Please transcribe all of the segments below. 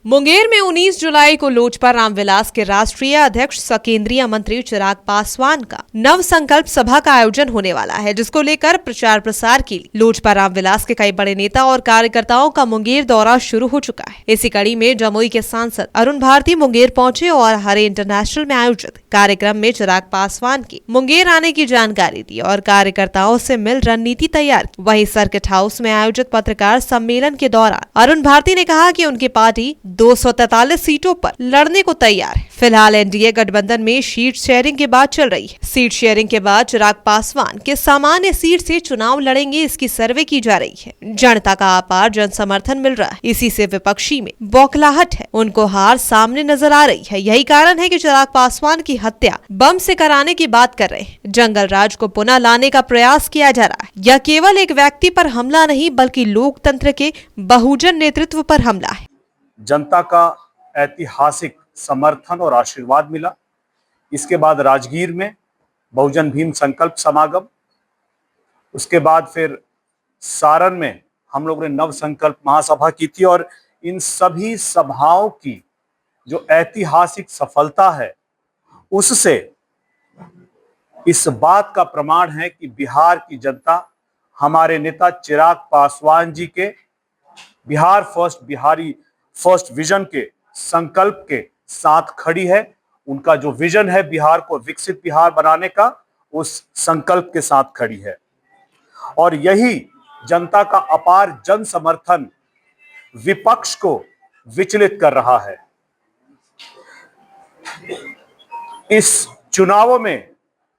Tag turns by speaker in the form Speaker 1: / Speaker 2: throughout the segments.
Speaker 1: मुंगेर में 19 जुलाई को लोजपा रामविलास के राष्ट्रीय अध्यक्ष व केंद्रीय मंत्री चिराग पासवान का नव संकल्प सभा का आयोजन होने वाला है, जिसको लेकर प्रचार प्रसार के लिए लोजपा रामविलास के कई बड़े नेता और कार्यकर्ताओं का मुंगेर दौरा शुरू हो चुका है। इसी कड़ी में जमुई के सांसद अरुण भारती मुंगेर पहुंचे और हरे इंटरनेशनल में आयोजित कार्यक्रम में चिराग पासवान की मुंगेर आने की जानकारी दी और कार्यकर्ताओं से मिल रणनीति तैयार की। वहीं सर्किट हाउस में आयोजित पत्रकार सम्मेलन के दौरान अरुण भारती ने कहा कि उनकी पार्टी 243 सीटों पर लड़ने को तैयार है। फिलहाल एनडीए गठबंधन में सीट शेयरिंग की बात चल रही है। सीट शेयरिंग के बाद चिराग पासवान के सामान्य सीट से चुनाव लड़ेंगे, इसकी सर्वे की जा रही है। जनता का अपार जन समर्थन मिल रहा है, इसी से विपक्षी में बौखलाहट है, उनको हार सामने नजर आ रही है। यही कारण है कि चिराग पासवान की हत्या बम से कराने की बात कर रहे हैं। जंगल राज को पुनः लाने का प्रयास किया जा रहा है। यह केवल एक व्यक्ति पर हमला नहीं, बल्कि लोकतंत्र के बहुजन नेतृत्व पर हमला है।
Speaker 2: जनता का ऐतिहासिक समर्थन और आशीर्वाद मिला। इसके बाद राजगीर में बहुजन भीम संकल्प समागम, उसके बाद फिर सारण में हम लोगों ने नव संकल्प महासभा की थी। और इन सभी सभाओं की जो ऐतिहासिक सफलता है, उससे इस बात का प्रमाण है कि बिहार की जनता हमारे नेता चिराग पासवान जी के Bihar first, Bihari first vision के संकल्प के साथ खड़ी है। उनका जो विजन है बिहार को विकसित बिहार बनाने का, उस संकल्प के साथ खड़ी है। और यही जनता का अपार जन समर्थन विपक्ष को विचलित कर रहा है। इस चुनावों में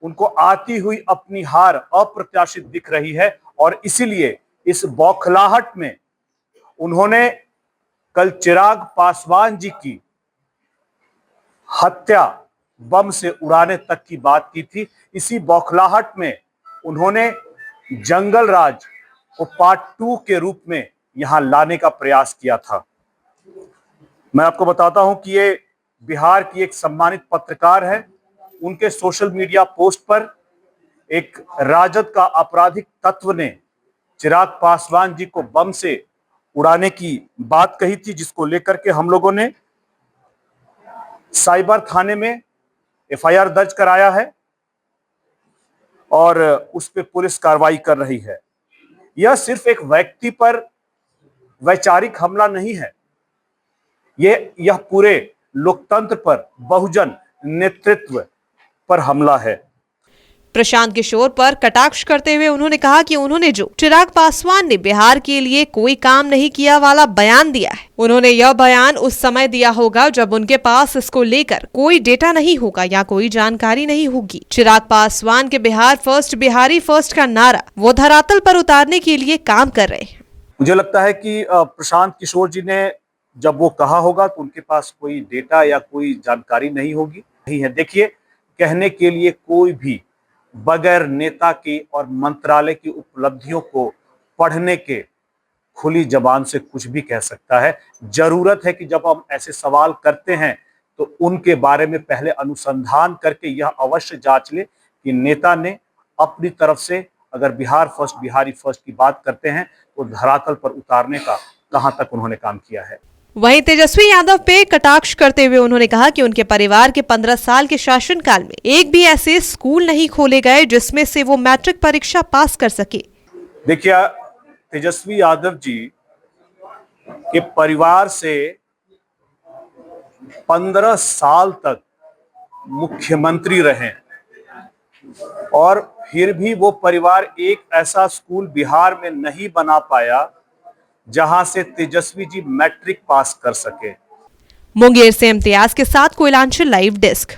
Speaker 2: उनको आती हुई अपनी हार अप्रत्याशित दिख रही है और इसीलिए इस बौखलाहट में उन्होंने कल चिराग पासवान जी की हत्या बम से उड़ाने तक की बात की थी। इसी बौखलाहट में उन्होंने जंगल राज को पार्ट 2 के रूप में यहां लाने का प्रयास किया था। मैं आपको बताता हूं कि ये बिहार की एक सम्मानित पत्रकार है। उनके सोशल मीडिया पोस्ट पर एक राजद का आपराधिक तत्व ने चिराग पासवान जी को बम से उड़ाने की बात कही थी, जिसको लेकर के हम लोगों ने साइबर थाने में एफआईआर दर्ज कराया है और उस पर पुलिस कार्रवाई कर रही है। यह सिर्फ एक व्यक्ति पर वैचारिक हमला नहीं है, यह पूरे लोकतंत्र पर, बहुजन नेतृत्व पर हमला है।
Speaker 1: प्रशांत किशोर पर कटाक्ष करते हुए उन्होंने कहा कि उन्होंने जो चिराग पासवान ने बिहार के लिए कोई काम नहीं किया वाला बयान दिया है, उन्होंने यह बयान उस समय दिया होगा जब उनके पास इसको लेकर कोई डेटा नहीं होगा या कोई जानकारी नहीं होगी। चिराग पासवान के बिहार फर्स्ट, बिहारी फर्स्ट का नारा वो धरातल पर उतारने के लिए काम कर रहे हैं।
Speaker 2: मुझे लगता है कि प्रशांत किशोर जी ने जब वो कहा होगा तो उनके पास कोई डेटा या कोई जानकारी नहीं होगी, नहीं है। देखिए, कहने के लिए कोई भी बगैर नेता की और मंत्रालय की उपलब्धियों को पढ़ने के खुली जबान से कुछ भी कह सकता है। जरूरत है कि जब हम ऐसे सवाल करते हैं तो उनके बारे में पहले अनुसंधान करके यह अवश्य जांच ले कि नेता ने अपनी तरफ से अगर बिहार फर्स्ट, बिहारी फर्स्ट की बात करते हैं तो धरातल पर उतारने का कहां तक उन्होंने काम किया है।
Speaker 1: वहीं तेजस्वी यादव पे कटाक्ष करते हुए उन्होंने कहा कि उनके परिवार के 15 साल के शासनकाल में एक भी ऐसे स्कूल नहीं खोले गए जिसमें से वो मैट्रिक परीक्षा पास कर सके।
Speaker 2: देखिए, तेजस्वी यादव जी के परिवार से 15 साल तक मुख्यमंत्री रहे और फिर भी वो परिवार एक ऐसा स्कूल बिहार में नहीं बना पाया जहां से तेजस्वी जी मैट्रिक पास कर सके।
Speaker 1: मुंगेर से इम्तियाज के साथ कोयलांचल लाइव डेस्क।